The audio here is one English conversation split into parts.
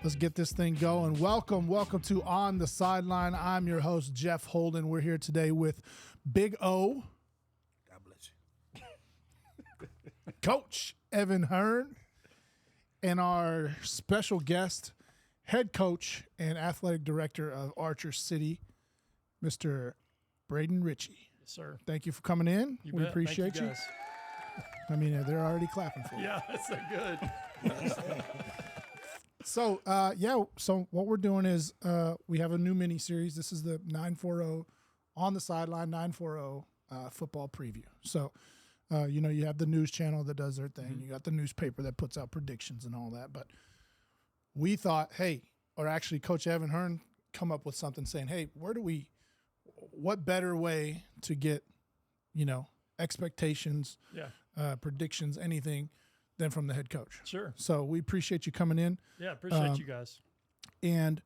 Let's get this thing going. Welcome to On The Sideline. I'm your host, Jeff Holden. We're here today with Big O. God bless you. Coach Evan Hearn, and our special guest, head coach and athletic director of Archer City, Mr. Braden Ritchey. Yes, sir. Thank you for coming in. You we bet. appreciate Thank you. guys. I mean, they're already clapping for you. Yeah, that's so good. So, so what we're doing is we have a new mini series. This is the 940 On The Sideline 940 football preview. So, you have the news channel that does their thing. Mm-hmm. You got the newspaper that puts out predictions and all that. But we thought, actually Coach Evan Hearn come up with something saying, hey, what better way to get, expectations, predictions, anything than from the head coach. Sure. So we appreciate you coming in. Yeah, appreciate you guys. And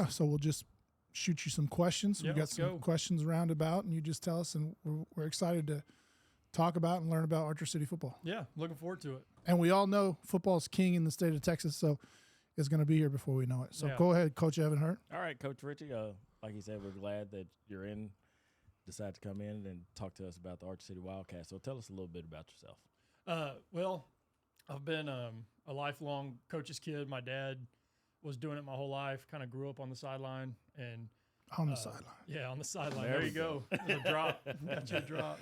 so we'll just shoot you some questions. Yeah, We got let's some go. questions roundabout, and you just tell us, and we're excited to talk about and learn about Archer City football. Yeah, looking forward to it. And we all know football's king in the state of Texas, so it's going to be here before we know it. So Yeah. go ahead, Coach Evan Hearn. All right, Coach Ritchie. Like you said, we're glad that you're decided to come in and talk to us about the Archer City Wildcats. So tell us a little bit about yourself. Well, I've been a lifelong coach's kid. My dad was doing it my whole life, kind of grew up on the sideline. And On the sideline. yeah, on the sideline. There There you we go. There's a drop. Got you a drop.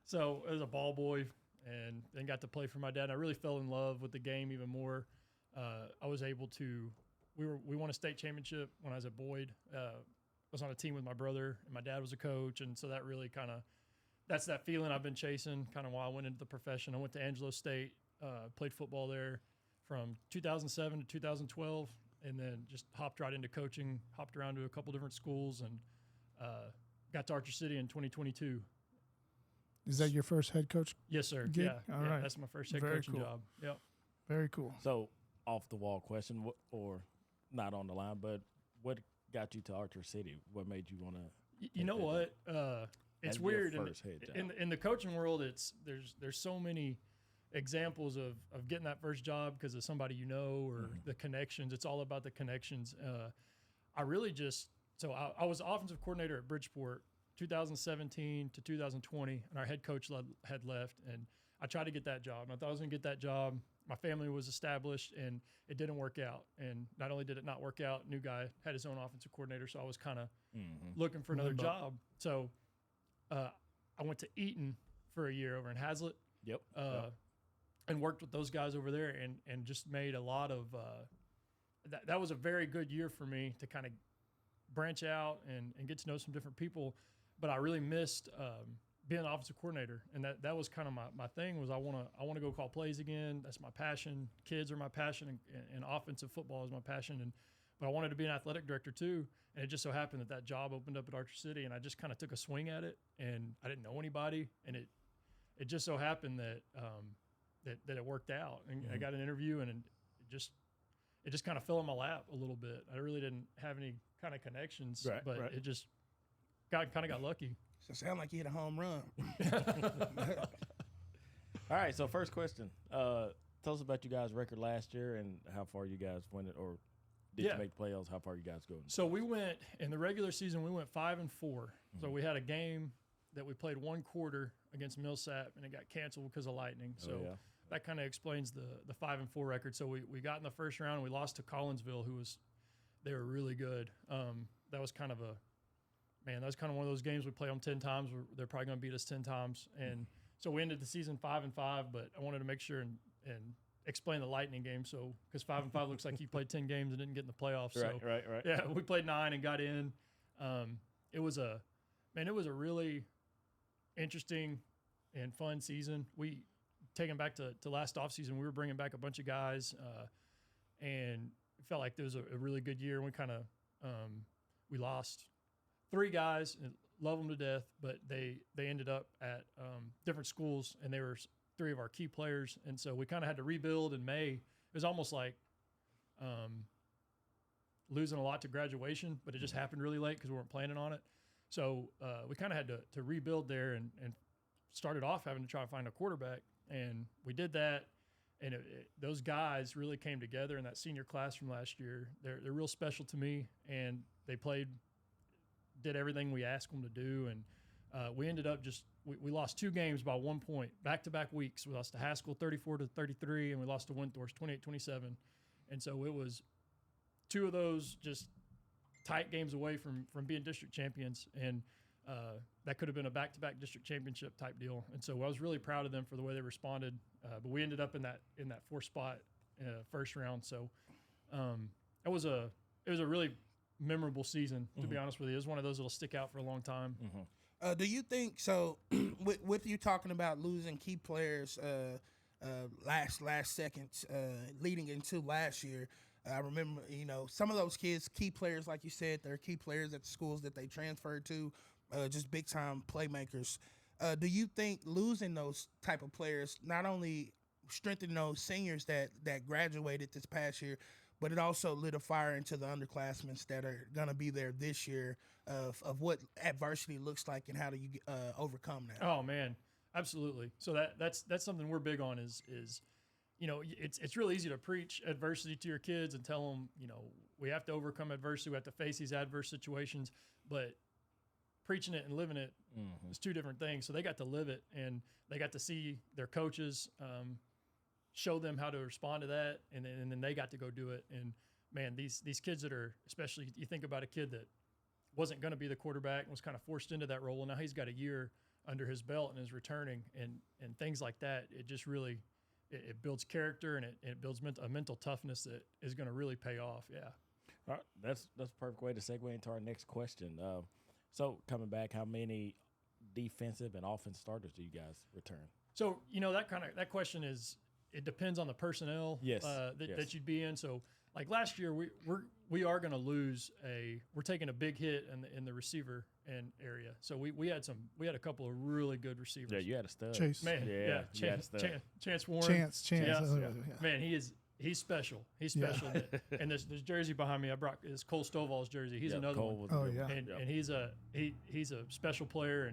So as a ball boy and then got to play for my dad. And I really fell in love with the game even more. I was able to we won a state championship when I was at Boyd. I was on a team with my brother, and my dad was a coach, and so that really that's that feeling I've been chasing kind of while I went into the profession. I went to Angelo State, played football there from 2007 to 2012, and then just hopped right into coaching, hopped around to a couple different schools, and got to Archer City in 2022. Is that your first head coach? Yes, sir. Gig? Yeah, All yeah, right. that's my first head Very coaching cool. job. Yep. Very cool. So off the wall question, or not on the line, but what got you to Archer City? What made you want to? You know what? It's As your weird. first head job. In the coaching world, there's so many examples of getting that first job because of somebody or the connections. It's all about the connections. I really I was offensive coordinator at Bridgeport 2017 to 2020, and our head coach had left, and I tried to get that job. And I thought I was going to get that job. My family was established, and it didn't work out. And not only did it not work out, new guy had his own offensive coordinator, so I was kind of looking for another job. So I went to Eaton for a year over in Hazlitt. Yep. And worked with those guys over there and just made a lot of that was a very good year for me to kind of branch out and get to know some different people. But I really missed being an offensive coordinator, and that was kind of my thing. Was I want to go call plays again. That's my passion. Kids are my passion, and offensive football is my passion. But I wanted to be an athletic director too, and it just so happened that job opened up at Archer City, and I just kind of took a swing at it, and I didn't know anybody, and it just so happened that that it worked out, and I got an interview, and it just kind of fell in my lap a little bit. I really didn't have any kind of connections, but it just got lucky. So sound like you hit a home run. All right. So first question. Tell us about you guys' record last year and how far you guys went, or did you make the playoffs? How far you guys go? So we went in the regular season. We went 5-4. So we had a game that we played one quarter against Millsap, and it got canceled because of lightning. So that kind of explains the 5-4 record. So we got in the first round, and we lost to Collinsville, they were really good. That was kind of one of those games we play them 10 times. They're probably going to beat us 10 times. And so we ended the season 5-5, but I wanted to make sure and explain the lightning game. So, because 5-5 looks like you played 10 games and didn't get in the playoffs. Right. Yeah, we played 9 and got in. It was a really interesting and fun season. We taking back to last offseason, we were bringing back a bunch of guys, and it felt like there was a really good year. And we kind of we lost 3 guys, and love them to death, but they ended up at different schools, and they were 3 of our key players, and so we kind of had to rebuild in May. It was almost like losing a lot to graduation, but it just happened really late because we weren't planning on it. So we kind of had to rebuild there and started off having to try to find a quarterback, and we did that. those guys really came together in that senior class from last year. They're real special to me, and they did everything we asked them to do, and we ended up we lost 2 games by 1 point, back-to-back weeks. We lost to Haskell 34-33, and we lost to Windthorst 28-27. And so it was 2 of those just tight games away from being district champions, and that could have been a back-to-back district championship type deal. And so I was really proud of them for the way they responded. But we ended up in that 4th spot first round. So it was a really memorable season, to be honest with you. It was one of those that'll stick out for a long time. Do you think so? with you talking about losing key players last seconds leading into last year, I remember some of those kids, key players, like you said, they're key players at the schools that they transferred to, just big time playmakers. Do you think losing those type of players not only strengthened those seniors that graduated this past year, but it also lit a fire into the underclassmen that are going to be there this year of what adversity looks like and how do you overcome that? Oh man, absolutely. So that's something we're big on is it's really easy to preach adversity to your kids and tell them, we have to overcome adversity, we have to face these adverse situations, but preaching it and living it is 2 different things. So they got to live it, and they got to see their coaches show them how to respond to that, and then they got to go do it. And man, these kids that are, especially you think about a kid that wasn't going to be the quarterback and was kind of forced into that role, and now he's got a year under his belt and is returning, and things like that. It just really it builds character, and it builds a mental toughness that is going to really pay off. Yeah. All right, that's a perfect way to segue into our next question. So coming back, how many defensive and offense starters do you guys return? So that question is, it depends on the personnel that you'd be in. So like last year, we are going to lose we're taking a big hit in the receiver area. So we had a couple of really good receivers. Yeah, you had a stud. Chase. Man, Chance Warren. Chance. Yeah. Yeah. Man, he's special. He's special. And this jersey behind me, I brought is Cole Stovall's jersey. He's another Cole one. Was And he's a special player.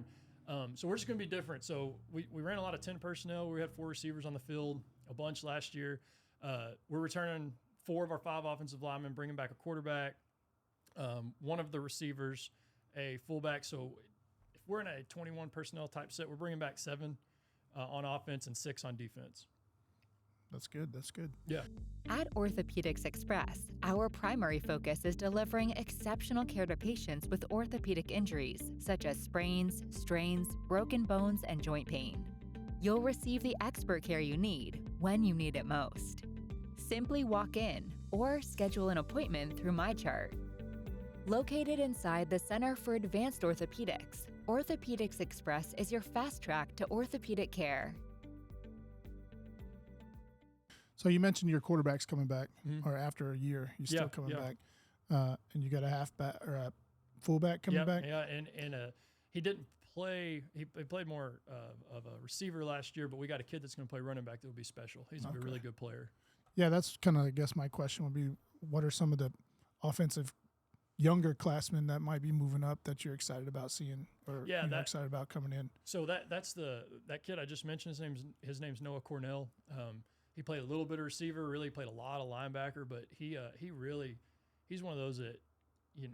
And so we're just going to be different. So we ran a lot of 10 personnel. We had 4 receivers on the field, a bunch last year. We're returning 4 of our 5 offensive linemen, bringing back a quarterback, 1 of the receivers, a fullback. So if we're in a 21 personnel type set, we're bringing back 7 on offense and 6 on defense. That's good. Yeah. At Orthopedics Express, our primary focus is delivering exceptional care to patients with orthopedic injuries, such as sprains, strains, broken bones, and joint pain. You'll receive the expert care you need when you need it most. Simply walk in or schedule an appointment through MyChart. Located inside the Center for Advanced Orthopedics, Orthopedics Express is your fast track to orthopedic care. So you mentioned your quarterback's coming back, or after a year, he's still coming back, and you got a halfback or a fullback coming back. Yeah, and he didn't play. He played more of a receiver last year, but we got a kid that's going to play running back that will be special. He's going to be a really good player. Yeah, that's kind of, I guess, my question would be, what are some of the offensive younger classmen that might be moving up that you're excited about seeing, or excited about coming in? So that kid I just mentioned. His name's Noah Cornell. He played a little bit of receiver, really played a lot of linebacker, but he's one of those that you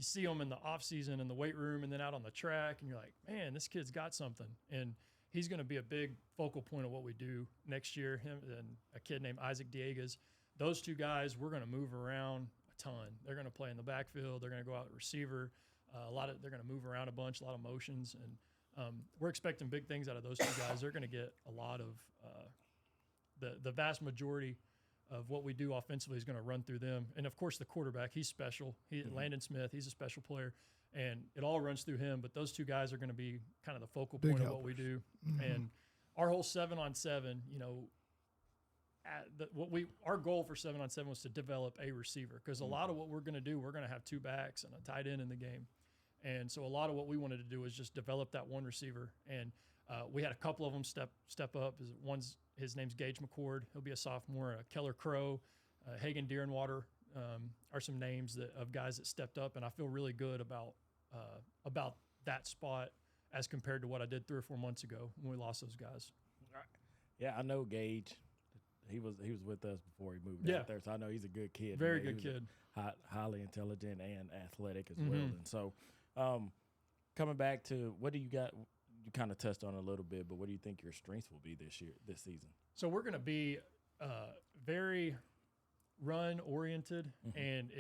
see him in the off season in the weight room and then out on the track, and you're like, man, this kid's got something, and he's going to be a big focal point of what we do next year. Him and a kid named Isaac Diegas, those 2 guys, we're going to move around a ton. They're going to play in the backfield. They're going to go out at receiver. They're going to move around a bunch, a lot of motions, and we're expecting big things out of those 2 guys. They're going to get a lot of the vast majority of what we do offensively is going to run through them. And of course, the quarterback, he's special. Landon Smith, he's a special player, and it all runs through him. But those 2 guys are going to be kind of the focal point of what we do. And our whole 7-on-7, our goal for 7-on-7 was to develop a receiver, because a lot of what we're going to do, we're going to have 2 backs and a tight end in the game. And so a lot of what we wanted to do was just develop that one receiver. And we had a couple of them step up. His name's Gage McCord. He'll be a sophomore. Keller Crow, Hagen Deerenwater are some names of guys that stepped up, and I feel really good about that spot as compared to what I did 3 or 4 months ago when we lost those guys. All right. Yeah, I know Gage. He was with us before he moved out there, so I know he's a good kid. Very good kid. Highly intelligent and athletic as well. And so, coming back to what do you got? You kind of touched on it a little bit, but what do you think your strengths will be this season? So we're going to be very run oriented, and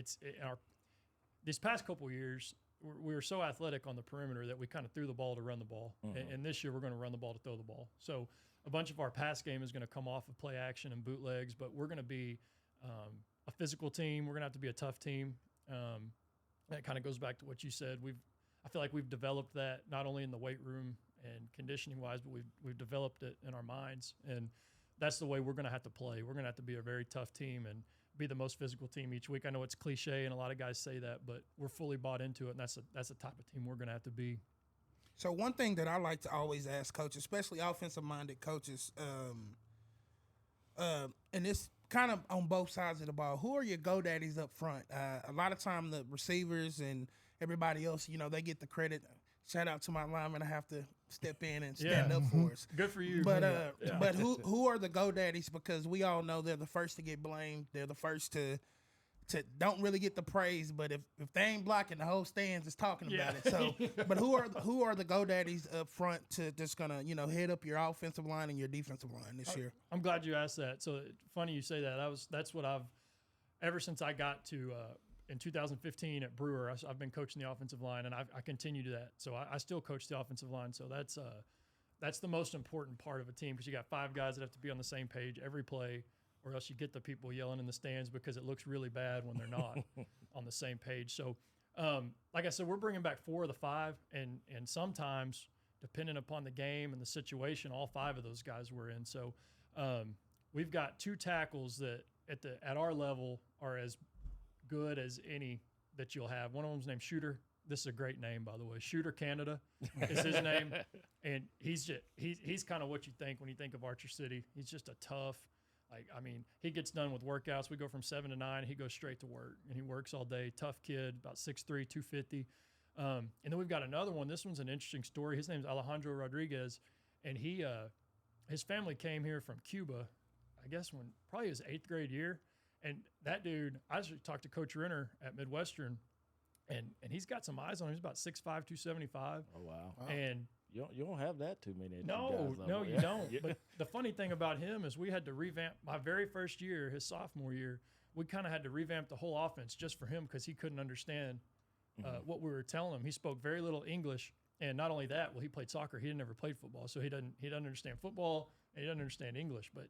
these past couple years we were so athletic on the perimeter that we kind of threw the ball to run the ball, and this year we're going to run the ball to throw the ball. So a bunch of our pass game is going to come off of play action and bootlegs, but we're going to be a physical team. We're going to have to be a tough team. That kind of goes back to what you said. I feel like we've developed that not only in the weight room and conditioning wise, but we've developed it in our minds, and that's the way we're going to have to play. We're going to have to be a very tough team and be the most physical team each week. I know it's cliche and a lot of guys say that, but we're fully bought into it, and that's the type of team we're going to have to be. So one thing that I like to always ask coaches, especially offensive-minded coaches, and it's kind of on both sides of the ball, who are your go-daddies up front? A lot of time the receivers and everybody else, they get the credit. Shout out to my lineman. I have to step in and stand up for us. Good for you. But who are the go-daddies? Because we all know they're the first to get blamed. They're the first to don't really get the praise. But if they ain't blocking, the whole stands is talking about it. So, but who are the go-daddies up front to just gonna head up your offensive line and your defensive line this year? I'm glad you asked that. So funny you say that. That's what I've ever since I got to. In 2015 at Brewer, I've been coaching the offensive line, and I continue to that. So I still coach the offensive line. So that's the most important part of a team, because you got 5 guys that have to be on the same page every play, or else you get the people yelling in the stands because it looks really bad when they're not on the same page. So like I said, we're bringing back 4 of the 5, and sometimes, depending upon the game and the situation, all 5 of those guys were in. So we've got 2 tackles that at our level are as good as any that you'll have. One of them's named Shooter. This is a great name, by the way. Shooter Canada is his name, and he's kind of what you think when you think of Archer City. He's just a tough, he gets done with workouts. We go from 7 to 9. He goes straight to work, and he works all day. Tough kid, about 6'3", 250. And then we've got another one. This one's an interesting story. His name's Alejandro Rodriguez, and his family came here from Cuba, I guess when probably his 8th grade year. And that dude, I actually talked to Coach Renner at Midwestern, and he's got some eyes on him. He's about 6'5", 275. Oh, wow. And you don't have that too many. No, you don't. But the funny thing about him is we had to revamp my very first year, his sophomore year. We kind of had to revamp the whole offense just for him, because he couldn't understand what we were telling him. He spoke very little English, and not only that, he played soccer. He had never played football, so he doesn't understand football, and he doesn't understand English. But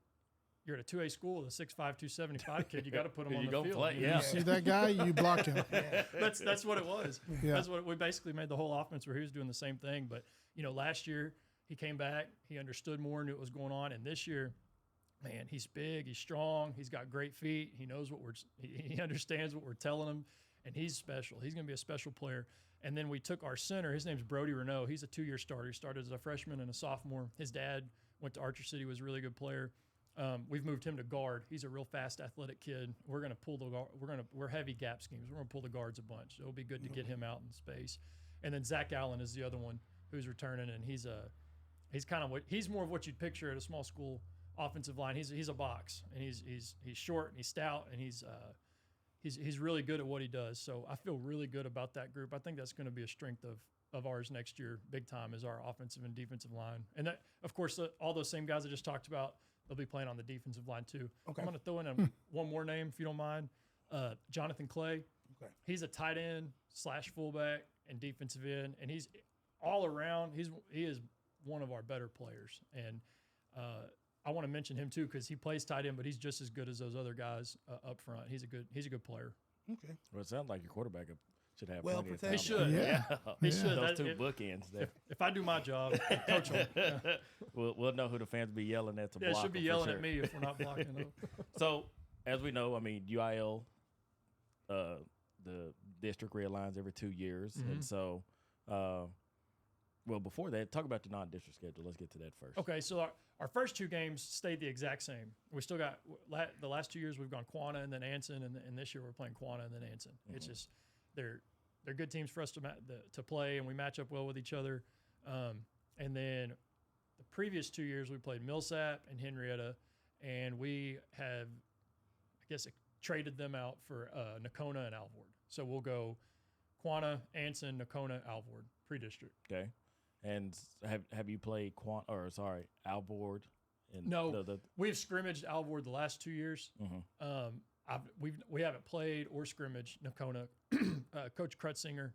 you're at a 2A school with a 6'5", 275 kid. You got to put him on the field. Play, You see that guy, you block him. That's what it was. Yeah. That's what we basically made the whole offense where he was doing the same thing. But last year he came back, he understood more, knew what was going on, and this year, man, he's big, he's strong, he's got great feet. He knows he understands what we're telling him, and he's special. He's going to be a special player. And then we took our center. His name's Brody Renault. He's a 2-year starter. He started as a freshman and a sophomore. His dad went to Archer City, was a really good player. We've moved him to guard. He's a real fast, athletic kid. We're going to pull we're heavy gap schemes. We're going to pull the guards a bunch. It'll be good to get him out in space. And then Zach Allen is the other one who's returning, and he's more of what you'd picture at a small school offensive line. He's a box, and he's short and he's stout, and he's really good at what he does. So I feel really good about that group. I think that's going to be a strength of ours next year, big time, is our offensive and defensive line. And that, of course, all those same guys I just talked about, they'll be playing on the defensive line too. Okay. I'm going to throw in one more name, if you don't mind. Jonathan Clay. Okay. He's a tight end / fullback and defensive end, and he's all around. He is one of our better players, and I want to mention him too because he plays tight end, but he's just as good as those other guys up front. He's a good player. Okay. Well, it sounds like your quarterback should have well plenty of protected. He should. Yeah. He should. Those 2 bookends there. If I do my job, coach him. Yeah. We'll know who the fans be yelling at to block. They should be yelling at me if we're not blocking them. So, as we know, UIL, the district realigns every 2 years. Mm-hmm. And so, before that, talk about the non-district schedule. Let's get to that first. Okay, so our first 2 games stayed the exact same. We still got the last 2 years we've gone Quanah and then Anson, and this year we're playing Quanah and then Anson. Mm-hmm. It's just they're good teams for us to play, and we match up well with each other. And then the previous 2 years we played Millsap and Henrietta, and we have, I guess, traded them out for Nakona and Alvord. So we'll go Quanah, Anson, Nakona, Alvord, pre-district. Okay. And have you played Alvord? No, we've scrimmaged Alvord the last 2 years. We haven't played or scrimmaged Nakona. Coach Krutzinger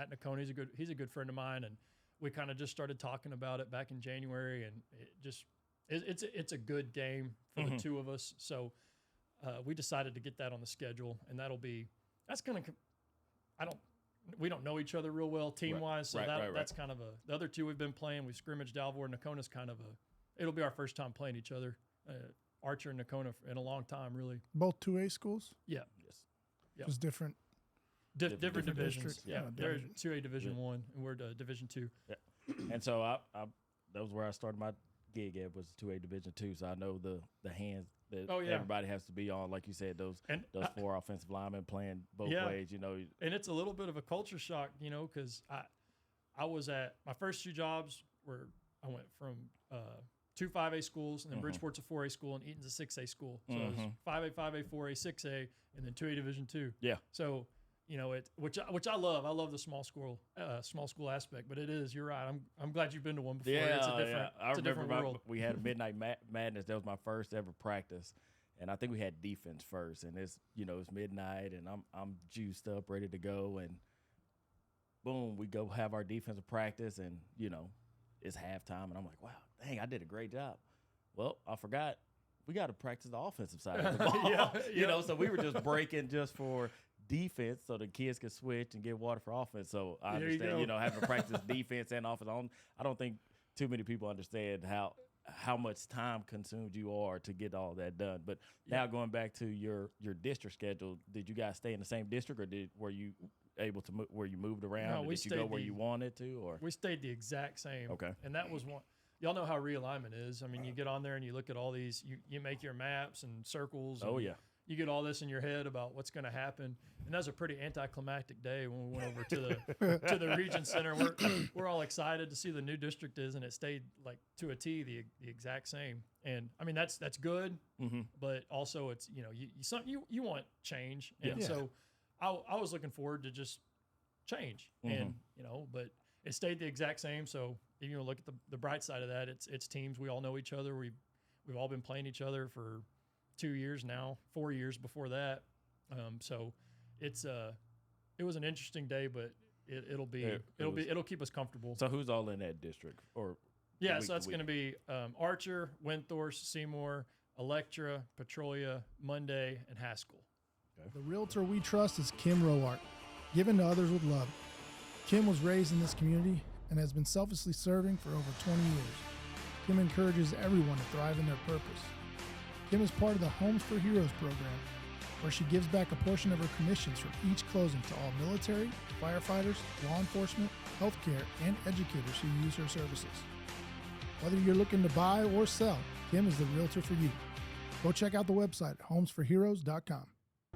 at Nakona, he's a good friend of mine, and we kind of just started talking about it back in January, and it's a good game for the two of us. So we decided to get that on the schedule, and we don't know each other real well team wise, so that's kind of the other two we've been playing. We've scrimmaged Alvord. Nakona's kind of it'll be our first time playing each other. Archer and Nakona in a long time, really. Both 2A schools? Yeah. Yes. Yep. Just different divisions. districts. Yeah. They're 2A Division 1, and we're Division 2. Yeah. And so I that was where I started my gig at, was 2A Division 2. So I know the hands that everybody has to be on, like you said, those 4 offensive linemen playing both ways, you know. And it's a little bit of a culture shock, you know, because I was at my first 2 jobs where I went from 2 5A schools, and then Bridgeport's a 4A school, and Eaton's a 6A school. So it was 5A, 5A, 4A, 6A, and then 2A Division 2. Yeah. So, you know, which I love. I love the small school aspect, but it is. You're right. I'm glad you've been to one before. Yeah, it's a different. I it's a different remember world. we had a Midnight Madness. That was my first ever practice, and I think we had defense first. And it's midnight, and I'm juiced up, ready to go, and boom, we go have our defensive practice, and it's halftime, and I'm like, wow, dang, I did a great job. Well, I forgot we got to practice the offensive side of the ball. So we were just breaking just for defense so the kids could switch and get water for offense. So I understand, having to practice defense and offense. I don't think too many people understand how much time consumed you are to get all that done. But now going back to your district schedule, did you guys stay in the same district, or were you able to where you moved around? No, did you go where you wanted to, or we stayed the exact same? Okay. And that was one. Y'all know how realignment is. I mean, you get on there and you look at all these. You make your maps and circles. And you get all this in your head about what's going to happen. And that was a pretty anticlimactic day when we went over to the Region Center. We're all excited to see the new district is, and it stayed like to a T the exact same. And I mean that's good, but also it's you want change, and so I was looking forward to just change, and but it stayed the exact same. So if you look at the bright side of that, it's teams. We all know each other. We've all been playing each other for 2 years now, 4 years before that. So it was an interesting day, but it'll keep us comfortable. So who's all in that district? Or so that's going to be Archer, Windthorst, Seymour, Electra, Petrolia, Monday, and Haskell. Okay. The realtor we trust is Kim Roark, given to others with love. Kim was raised in this community and has been selflessly serving for over 20 years. Kim encourages everyone to thrive in their purpose. Kim is part of the Homes for Heroes program, where she gives back a portion of her commissions from each closing to all military, firefighters, law enforcement, healthcare, and educators who use her services. Whether you're looking to buy or sell, Kim is the realtor for you. Go check out the website, homesforheroes.com.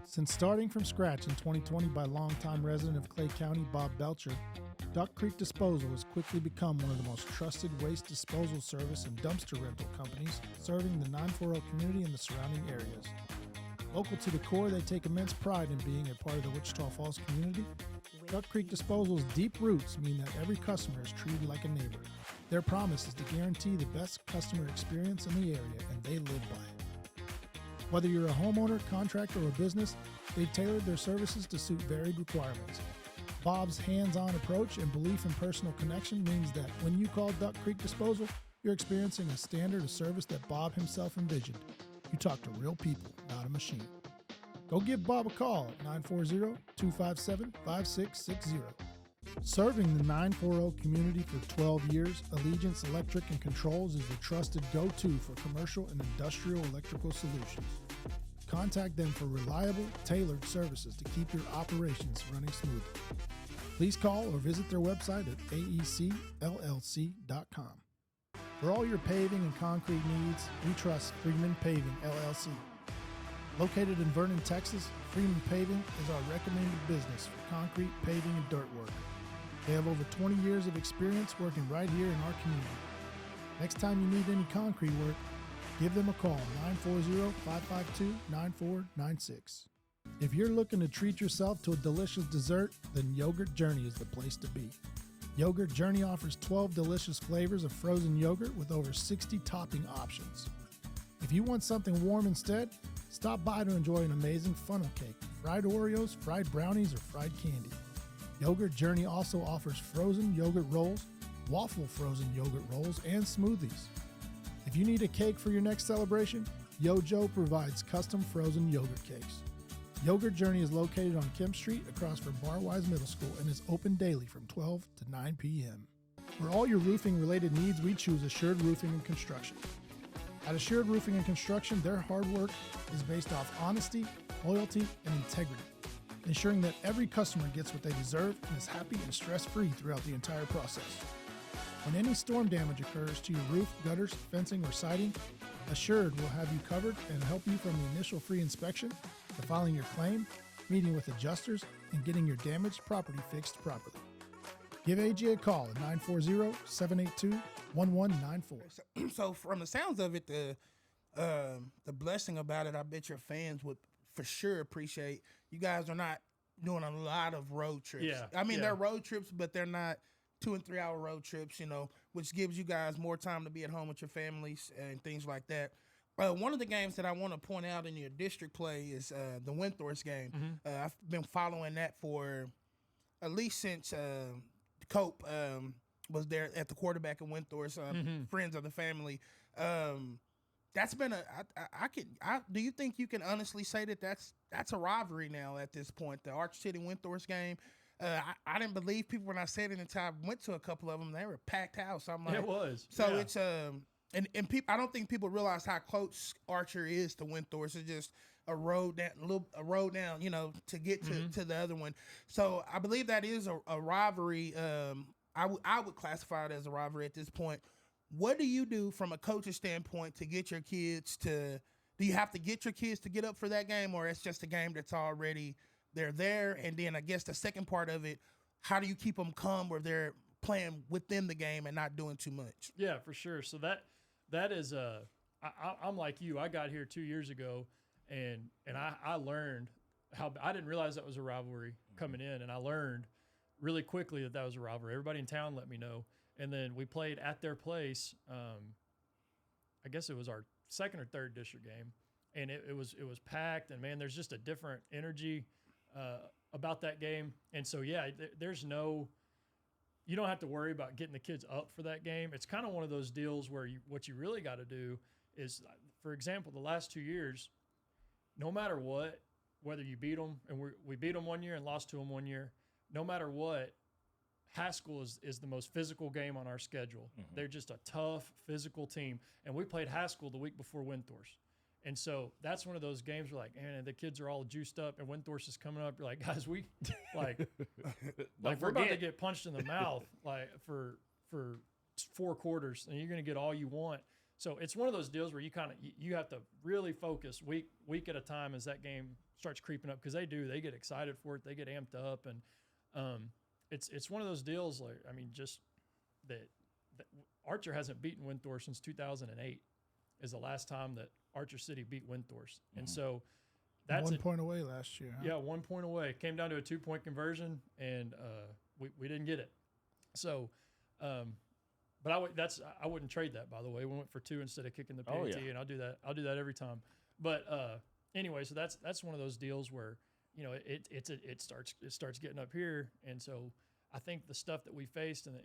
Since starting from scratch in 2020 by longtime resident of Clay County, Bob Belcher, Duck Creek Disposal has quickly become one of the most trusted waste disposal service and dumpster rental companies serving the 940 community and the surrounding areas. Local to the core, they take immense pride in being a part of the Wichita Falls community. Duck Creek Disposal's deep roots mean that every customer is treated like a neighbor. Their promise is to guarantee the best customer experience in the area, and they live by it. Whether you're a homeowner, contractor, or business, they've tailored their services to suit varied requirements. Bob's hands-on approach and belief in personal connection means that when you call Duck Creek Disposal, you're experiencing a standard of service that Bob himself envisioned. You talk to real people, not a machine. Go give Bob a call at 940-257-5660. Serving the 940 community for 12 years, Allegiance Electric and Controls is the trusted go-to for commercial and industrial electrical solutions. Contact them for reliable, tailored services to keep your operations running smoothly. Please call or visit their website at aecllc.com. For all your paving and concrete needs, we trust Freeman Paving, LLC. Located in Vernon, Texas, Freeman Paving is our recommended business for concrete, paving, and dirt work. They have over 20 years of experience working right here in our community. Next time you need any concrete work, give them a call, 940-552-9496. If you're looking to treat yourself to a delicious dessert, then Yogurt Journey is the place to be. Yogurt Journey offers 12 delicious flavors of frozen yogurt with over 60 topping options. If you want something warm instead, stop by to enjoy an amazing funnel cake, fried Oreos, fried brownies, or fried candy. Yogurt Journey also offers frozen yogurt rolls, waffle frozen yogurt rolls, and smoothies. If you need a cake for your next celebration, Yojo provides custom frozen yogurt cakes. Yogurt Journey is located on Kemp Street across from Barwise Middle School and is open daily from 12 to 9 p.m. For all your roofing related needs, we choose Assured Roofing and Construction. At Assured Roofing and Construction, their hard work is based off honesty, loyalty, and integrity, ensuring that every customer gets what they deserve and is happy and stress-free throughout the entire process. When any storm damage occurs to your roof, gutters, fencing, or siding, Assured will have you covered and help you from the initial free inspection to filing your claim, meeting with adjusters, and getting your damaged property fixed properly. Give AG a call at 940-782-1194. So from the sounds of it, the blessing about it, I bet your fans would for sure appreciate. You guys are not doing a lot of road trips. Yeah, I mean, yeah. they're road trips, but they're not 2 and 3 hour road trips, which gives you guys more time to be at home with your families and things like that. One of the games that I want to point out in your district play is the Windthorst game. Mm-hmm. I've been following that for at least since Cope was there at the quarterback in Windthorst, friends of the family. That's been do you think you can honestly say that that's a rivalry now at this point, the Arch City Windthorst game? I didn't believe people when I said it until I went to a couple of them. They were a packed house. I'm like, It was. So yeah. it's and people. I don't think people realize how close Archer is to Windthorst. It's just a road down, to get to the other one. So I believe that is a rivalry. I would classify it as a rivalry at this point. What do you do from a coach's standpoint to get your kids to? Do you have to get your kids to get up for that game, or it's just a game that's already they're there? And then I guess the second part of it, how do you keep them calm where they're playing within the game and not doing too much? Yeah, for sure. So that is I'm like you. I got here 2 years ago, and I learned how I didn't realize that was a rivalry coming in, and I learned really quickly that was a rivalry. Everybody in town let me know, and then we played at their place. I guess it was our second or third district game, and it was packed, and man, there's just a different energy about that game, and so yeah, there's no. You don't have to worry about getting the kids up for that game. It's kind of one of those deals where what you really got to do is, for example, the last 2 years, no matter what, whether you beat them, and we beat them 1 year and lost to them 1 year, no matter what, Haskell is the most physical game on our schedule. Mm-hmm. They're just a tough, physical team. And we played Haskell the week before Windthorst. And so that's one of those games where, like, man, the kids are all juiced up, and Windthorst is coming up. You're like, guys, we're about to get punched in the mouth, like for 4 quarters, and you're going to get all you want. So it's one of those deals where you have to really focus week at a time as that game starts creeping up, because they get excited for it, they get amped up, and it's one of those deals. Like, I mean, just that Archer hasn't beaten Windthorst since 2008 is the last time that Archer City beat Windthorst. And so that's 1 point away last year. Huh? Yeah, 1 point away. Came down to a 2-point conversion, and we didn't get it. So, but I wouldn't trade that, by the way. We went for 2 instead of kicking the PAT, and I'll do that every time. But anyway, so that's one of those deals where it starts getting up here, and so I think the stuff that we faced and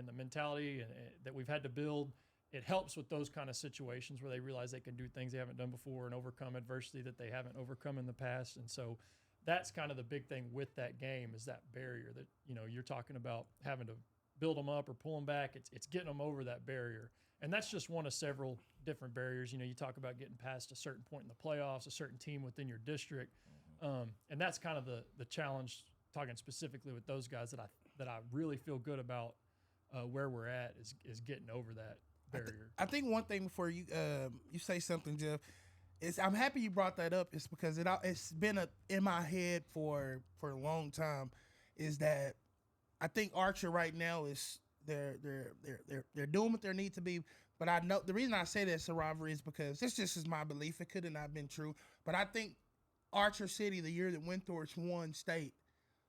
the mentality and that we've had to build. It helps with those kind of situations where they realize they can do things they haven't done before and overcome adversity that they haven't overcome in the past. And so that's kind of the big thing with that game is that barrier that, you're talking about having to build them up or pull them back. It's getting them over that barrier. And that's just one of several different barriers. You talk about getting past a certain point in the playoffs, a certain team within your district. And that's kind of the challenge, talking specifically with those guys that I really feel good about where we're at is getting over that barrier. I think one thing before you say something, Jeff, is I'm happy you brought that up. It's because it's been in my head for a long time. Is that I think Archer right now is they're doing what they need to be, But I know the reason I say that it's a rivalry is because this just is my belief. It could have not been true. But I think Archer City, the year that Windthorst won state,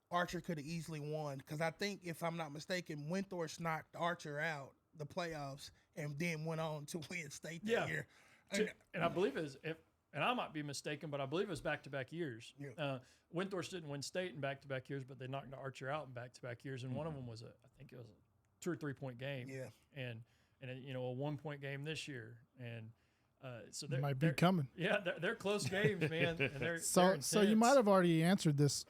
Archer could have easily won. Because I think, if I'm not mistaken, Windthorst knocked Archer out the playoffs and then went on to win state that year. And I believe and I might be mistaken, but I believe it was back-to-back years. Yeah. Windthorst didn't win state in back-to-back years, but they knocked Archer out in back-to-back years, and one of them was I think it was a 2 or 3 point game. Yeah. And a 1 point game this year, and so they might be coming. Yeah, they're close games, man. And they're so you might have already answered this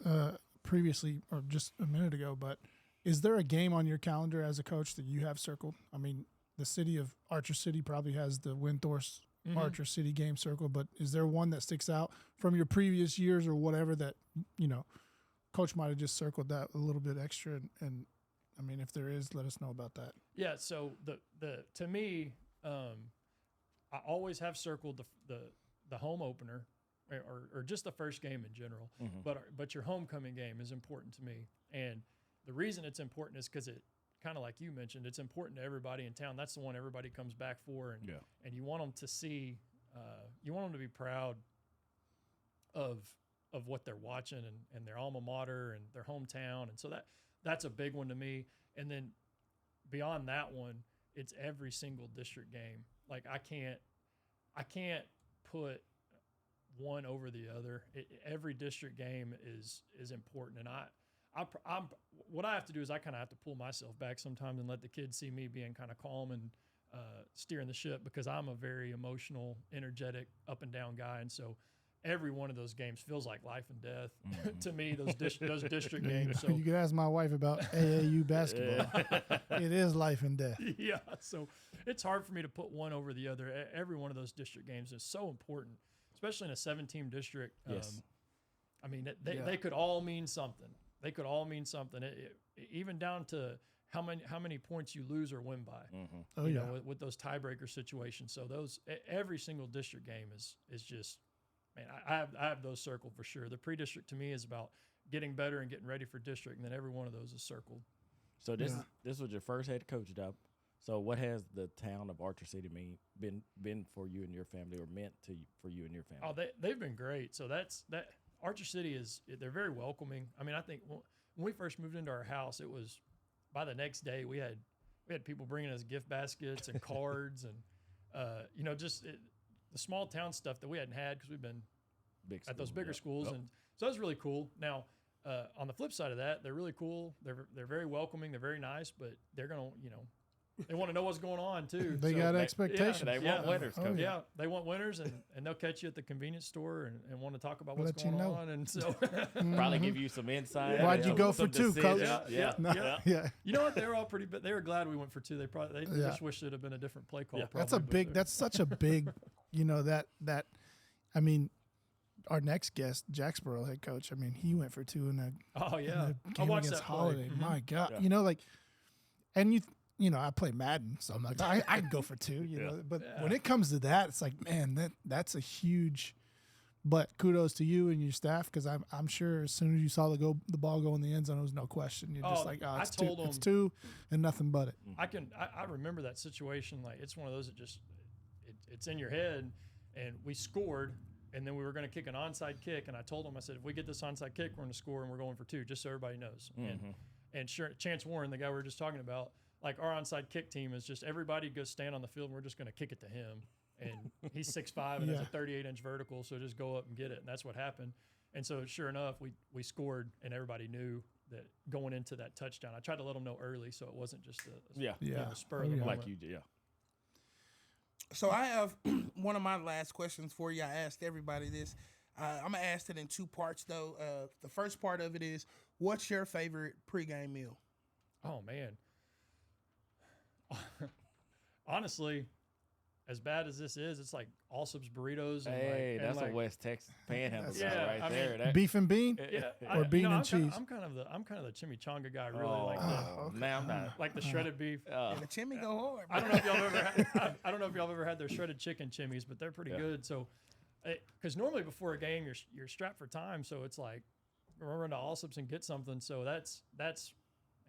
previously or just a minute ago, but is there a game on your calendar as a coach that you have circled? I mean, the city of Archer City probably has the Windthorst Archer City game circled, but is there one that sticks out from your previous years or whatever that coach might have just circled that a little bit extra? And I mean, if there is, let us know about that. Yeah. So the to me, I always have circled the home opener, or just the first game in general. But your homecoming game is important to me, and the reason it's important is because it, kind of like you mentioned, it's important to everybody in town. That's the one everybody comes back for, and you want them to see, you want them to be proud of what they're watching and their alma mater and their hometown, and so that's a big one to me. And then beyond that one, it's every single district game. Like I can't put one over the other. Every district game is important, and I'm what I have to do is I kind of have to pull myself back sometimes and let the kids see me being kind of calm and steering the ship, because I'm a very emotional, energetic, up and down guy, and so every one of those games feels like life and death to me. Those district games. So you could ask my wife about AAU basketball. It is life and death. Yeah, so it's hard for me to put one over the other. Every one of those district games is so important, especially in a 7-team district. Yes. I mean, they could all mean something. They could all mean something, even down to how many points you lose or win by. You know, with those tiebreaker situations. So every single district game is just, man, I have those circled for sure. The pre-district to me is about getting better and getting ready for district, and then every one of those is circled. So this was your first head coach job. So what has the town of Archer City been for you and your family, or meant for you and your family? Oh, they've been great. So that Archer City they're very welcoming. I mean, I think when we first moved into our house, it was by the next day we had people bringing us gift baskets and cards and just the small town stuff that we hadn't had because we've been at those bigger schools, and so that's really cool. Now, on the flip side of that, they're really cool. They're very welcoming. They're very nice, but they're gonna they want to know what's going on too. They got expectations. They want winners. Yeah, they want winners, and they'll catch you at the convenience store and want to talk about what's Let you going know. on, and so Probably give you some insight. Why'd you go for two, coach? Yeah. You know what? They were all pretty. They were glad we went for two. They just wish it had been a different play call. Probably, that's such a big, that. I mean, our next guest, Jacksboro head coach. I mean, he went for two in a game watched against that Holiday. play. My God, and I play Madden, so I'm like, I can go for two, But when it comes to that, it's like, man, that's a huge. But kudos to you and your staff, because I'm sure as soon as you saw the ball go in the end zone, it was no question. You're just like, it's two and nothing but it. I remember that situation. Like, it's one of those that just it's in your head, and we scored, and then we were going to kick an onside kick, and I told him, I said, if we get this onside kick, we're going to score, and we're going for two, just so everybody knows. And sure, Chance Warren, the guy we were just talking about, like, our onside kick team is just everybody goes stand on the field, and we're just going to kick it to him. And he's 6'5" and has a 38-inch vertical, so just go up and get it. And that's what happened. And so sure enough, we scored, and everybody knew that going into that touchdown. I tried to let them know early, so it wasn't just a spur of the moment. Like you did, So I have one of my last questions for you. I asked everybody this. I'm going to ask it in two parts, though. The first part of it is, what's your favorite pregame meal? Oh, man. Honestly, as bad as this is, it's like Allsup's burritos. And that's a West Texas panhandle right there. Beef and bean, or bean and cheese. I'm kind of the chimichanga guy. Really like the. Now I'm not. Like the shredded beef. The chimney go hard. I don't know if y'all have ever had. I don't know if y'all have ever had their shredded chicken chimneys, but they're pretty good. So, because normally before a game you're strapped for time, so it's like run to Allsup's and get something. So that's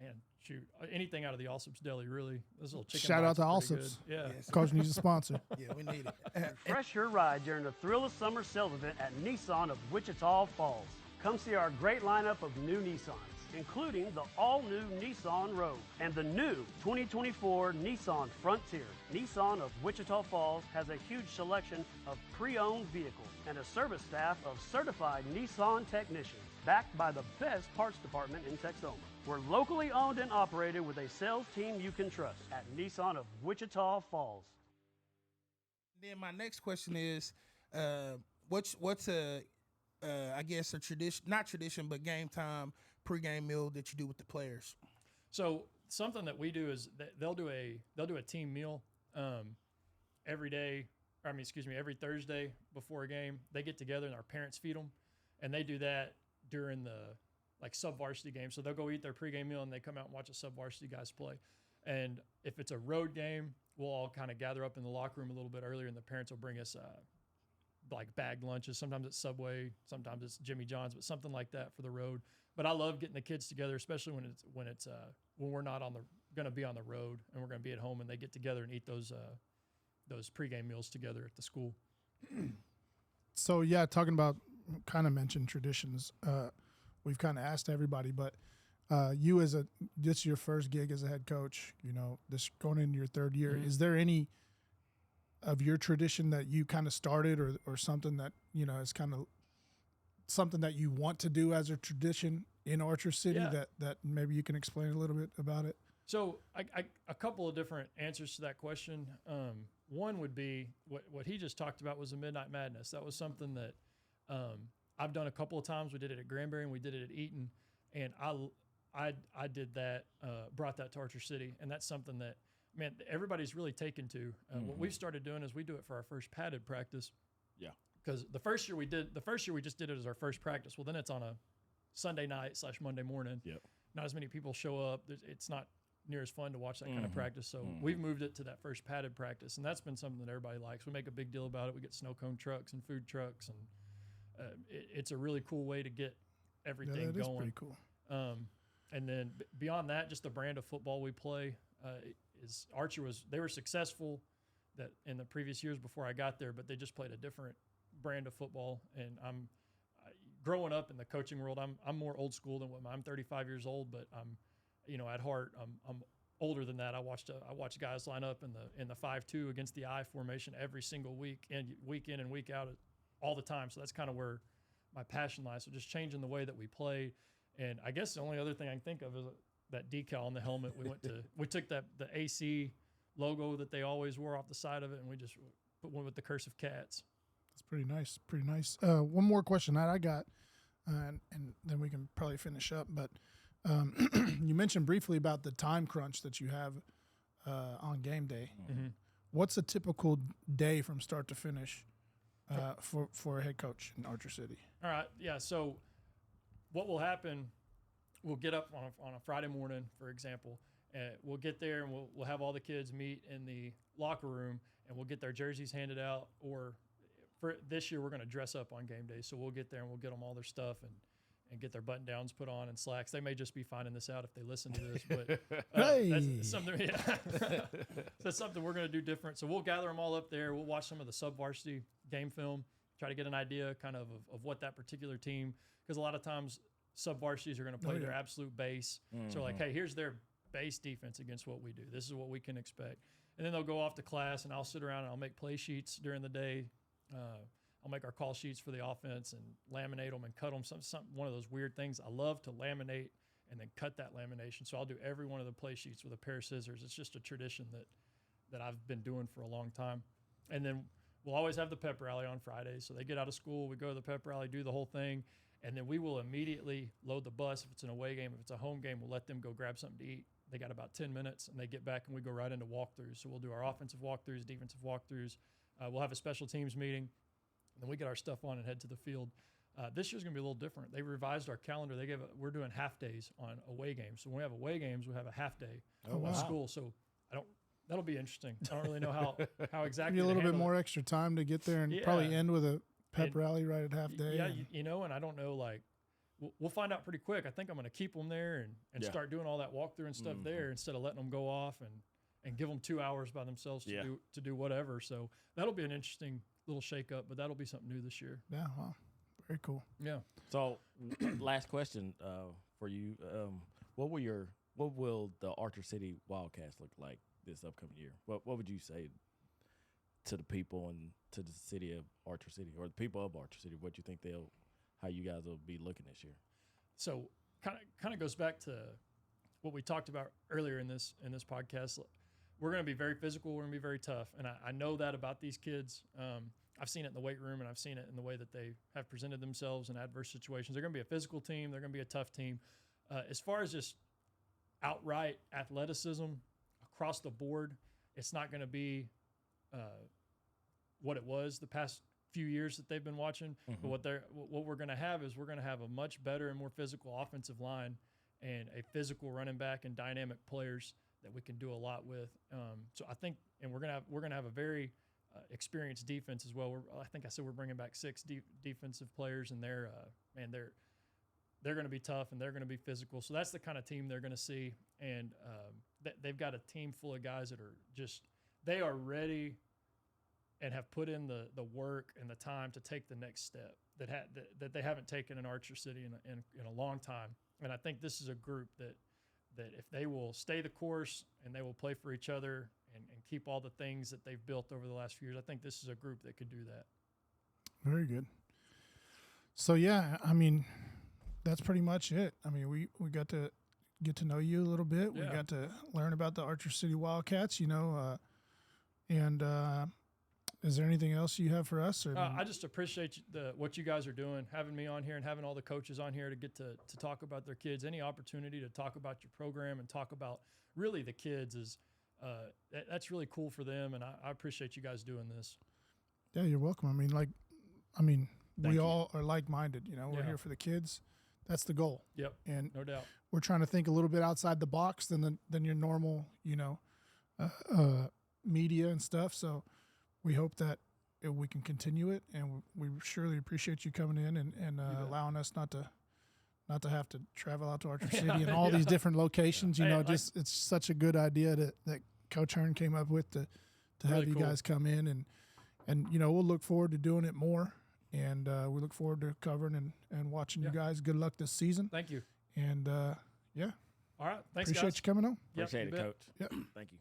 Man, shoot, anything out of the Allsup's Deli, really. This little chicken. Shout out bites to are pretty Allsup's. good. Yeah. Yes. Coach needs a sponsor. Yeah, we need it. Refresh your ride during the Thrill of Summer sales event at Nissan of Wichita Falls. Come see our great lineup of new Nissans, including the all-new Nissan Rogue and the new 2024 Nissan Frontier. Nissan of Wichita Falls has a huge selection of pre-owned vehicles and a service staff of certified Nissan technicians, backed by the best parts department in Texoma. We're locally owned and operated with a sales team you can trust at Nissan of Wichita Falls. Then my next question is, what's I guess a tradition, not tradition, but game time pregame meal that you do with the players? So something that we do is they'll do a team meal every day. Every Thursday before a game. They get together and our parents feed them, and they do that during the sub-varsity game. So they'll go eat their pregame meal and they come out and watch the sub-varsity guys play. And if it's a road game, we'll all kind of gather up in the locker room a little bit earlier, and the parents will bring us bagged lunches. Sometimes it's Subway, sometimes it's Jimmy John's, but something like that for the road. But I love getting the kids together, especially when we're not going to be on the road and we're going to be at home, and they get together and eat those pregame meals together at the school. So yeah, talking about, kind of mentioned traditions. We've kind of asked everybody, but you this is your first gig as a head coach. This going into your third year. Mm-hmm. Is there any of your tradition that you kind of started, or something that is kind of something that you want to do as a tradition in Orchard City that maybe you can explain a little bit about it? So a couple of different answers to that question. One would be what he just talked about was the Midnight Madness. That was something that I've done a couple of times. We did it at Granbury and we did it at Eaton, and I did that, brought that to Archer City, and that's something that, man, everybody's really taken to. What we've started doing is we do it for our first padded practice. Yeah. Because the first year we just did it as our first practice. Well, then it's on a Sunday night / Monday morning. Yep. Not as many people show up. It's not near as fun to watch that kind of practice. So we've moved it to that first padded practice, and that's been something that everybody likes. We make a big deal about it. We get snow cone trucks and food trucks, and it's a really cool way to get everything that going. Is pretty cool. And then beyond that, just the brand of football we play is Archer they were successful that in the previous years before I got there, but they just played a different brand of football. And growing up in the coaching world, I'm more old school than I'm 35 years old, but I'm at heart I'm older than that. I watched guys line up in the 5-2 against the I formation every single week, and week in and week out all the time. So that's kind of where my passion lies. So just changing the way that we play. And I guess the only other thing I can think of is that decal on the helmet. We took the AC logo that they always wore off the side of it, and we just put one with the cursive cats. That's pretty nice. Pretty nice. One more question that I got, and then we can probably finish up. But you mentioned briefly about the time crunch that you have on game day. Mm-hmm. What's a typical day from start to finish for a head coach in Archer City? All right. Yeah. So what will happen, we'll get up on a Friday morning, for example, we'll get there and we'll have all the kids meet in the locker room, and we'll get their jerseys handed out. Or for this year, we're going to dress up on game day. So we'll get there and we'll get them all their stuff and get their button downs put on and slacks. They may just be finding this out if they listen to this, but Hey! That's something. Yeah. That's something we're going to do different. So we'll gather them all up there. We'll watch some of the sub-varsity game film, try to get an idea kind of what that particular team, because a lot of times sub-varsities are going to play their absolute base. So like, hey, here's their base defense against what we do. This is what we can expect. And then they'll go off to class, and I'll sit around and I'll make play sheets during the day. I'll make our call sheets for the offense and laminate them and cut them. One of those weird things. I love to laminate and then cut that lamination. So I'll do every one of the play sheets with a pair of scissors. It's just a tradition that I've been doing for a long time. And then we'll always have the pep rally on Fridays. So they get out of school, we go to the pep rally, do the whole thing, and then we will immediately load the bus. If it's an away game, if it's a home game, we'll let them go grab something to eat. They got about 10 minutes, and they get back, and we go right into walkthroughs. So we'll do our offensive walkthroughs, defensive walkthroughs. We'll have a special teams meeting. Then we get our stuff on and head to the field. This year's going to be a little different. They revised our calendar. We're doing half days on away games. So when we have away games, we have a half day at school. So that'll be interesting. I don't really know how exactly. Maybe a little bit more extra time to get there and probably end with a pep rally right at half day. Yeah, and I don't know, like, we'll find out pretty quick. I think I'm going to keep them there and start doing all that walkthrough and stuff there instead of letting them go off and give them 2 hours by themselves to do whatever. So that'll be an interesting little shakeup, but that'll be something new this year. Yeah, wow, very cool. Yeah. So, last question for you: what will the Archer City Wildcats look like this upcoming year? What would you say to the people and to the city of Archer City, or the people of Archer City? What you think how you guys will be looking this year? So kind of goes back to what we talked about earlier in this podcast. We're going to be very physical. We're going to be very tough, and I know that about these kids. I've seen it in the weight room, and I've seen it in the way that they have presented themselves in adverse situations. They're going to be a physical team. They're going to be a tough team. As far as just outright athleticism across the board, it's not going to be what it was the past few years that they've been watching. But what we're going to have is we're going to have a much better and more physical offensive line and a physical running back and dynamic players that we can do a lot with. So I think, and we're going to have a very experienced defense as well. I think I said we're bringing back 6 defensive players, and they're going to be tough and they're going to be physical. So that's the kind of team they're going to see. And they've got a team full of guys that are they are ready and have put in the work and the time to take the next step that they haven't taken in Archer City in a long time. And I think this is a group that if they will stay the course and they will play for each other and keep all the things that they've built over the last few years, I think this is a group that could do that. Very good. So, yeah, I mean, that's pretty much it. I mean, we got to get to know you a little bit. Yeah. We got to learn about the Archer City Wildcats, and is there anything else you have for us? Or I just appreciate what you guys are doing, having me on here and having all the coaches on here to get to talk about their kids. Any opportunity to talk about your program and talk about really the kids is that's really cool for them, and I appreciate you guys doing this. Yeah, you're welcome. We all are like-minded. We're here for the kids. That's the goal. Yep, and no doubt. We're trying to think a little bit outside the box than your normal, media and stuff. So we hope that we can continue it, and we surely appreciate you coming in and allowing us not to have to travel out to Archer City and all these different locations. It's such a good idea that Coach Hearn came up with to really have you guys come in and we'll look forward to doing it more. And we look forward to covering and watching you guys. Good luck this season. Thank you. And, All right. Thanks, appreciate guys. you coming on. Yep, Appreciate it, Coach. Yep. Thank you.